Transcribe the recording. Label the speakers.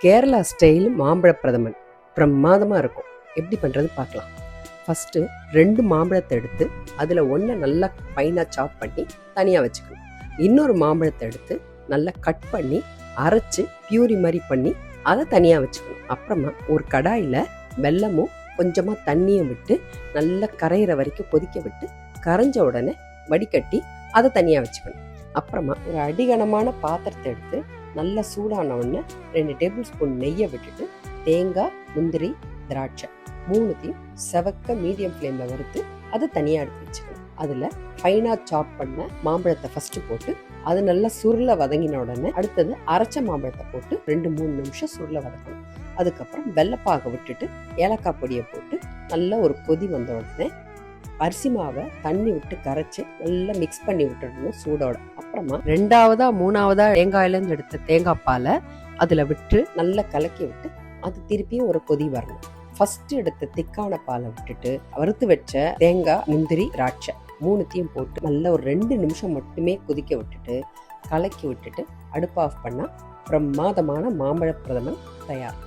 Speaker 1: Kerala style மாம்பழ பிரதமன் பிரமாதமாக இருக்கும். எப்படி பண்ணுறது பார்க்கலாம். ஃபஸ்ட்டு 2 மாம்பழத்தை எடுத்து அதில் ஒன்றை நல்லா ஃபைனாக சாப் பண்ணி தனியாக வச்சுக்கணும். இன்னொரு மாம்பழத்தை எடுத்து நல்லா கட் பண்ணி அரைச்சி பியூரி மாதிரி பண்ணி அதை தனியாக வச்சுக்கணும். அப்புறமா ஒரு கடாயில் வெல்லமும் கொஞ்சமாக தண்ணியும் விட்டு நல்லா கரையிற வரைக்கும் கொதிக்க விட்டு கரைஞ்ச உடனே வடிகட்டி அதை தனியாக வச்சுக்கணும். அப்புறமா ஒரு அடிகனமான பாத்திரத்தை எடுத்து நல்லா சூடான உடனே 2 டேபிள் ஸ்பூன் நெய்யை விட்டுட்டு தேங்காய், முந்திரி, திராட்சை 3த்தையும் செவக்க மீடியம் ஃப்ளேமில் வறுத்து அதை தனியாக எடுத்து வச்சுக்கணும். அதில் ஃபைனாக சாப் பண்ண மாம்பழத்தை ஃபஸ்ட்டு போட்டு அது நல்லா சுருளை வதங்கின உடனே அடுத்தது அரைச்ச மாம்பழத்தை போட்டு 2-3 நிமிஷம் சுருளை வதக்கணும். அதுக்கப்புறம் வெள்ளைப்பாகை விட்டுட்டு ஏலக்காய் பொடியை போட்டு நல்லா ஒரு கொதி வந்த உடனே அரிசி மாவை தண்ணி விட்டு கரைச்சி நல்லா மிக்ஸ் பண்ணி விட்டுடணும் சூடோட. அப்புறமா 2ஆவதா 3ஆவதா தேங்காயிலேருந்து எடுத்த தேங்காய் பாலை அதில் விட்டு நல்லா கலக்கி விட்டு அது திருப்பியும் ஒரு கொதி வரணும். ஃபர்ஸ்ட் எடுத்த திக்கான பாலை விட்டுட்டு வறுத்து வச்ச தேங்காய், முந்திரி, திராட்சை 3த்தையும் போட்டு நல்லா ஒரு 2 நிமிஷம் மட்டுமே கொதிக்க விட்டுட்டு கலக்கி விட்டுட்டு அடுப்பு ஆஃப் பண்ணால் பிரமாதமான மாம்பழ பிரதமன் தயார்.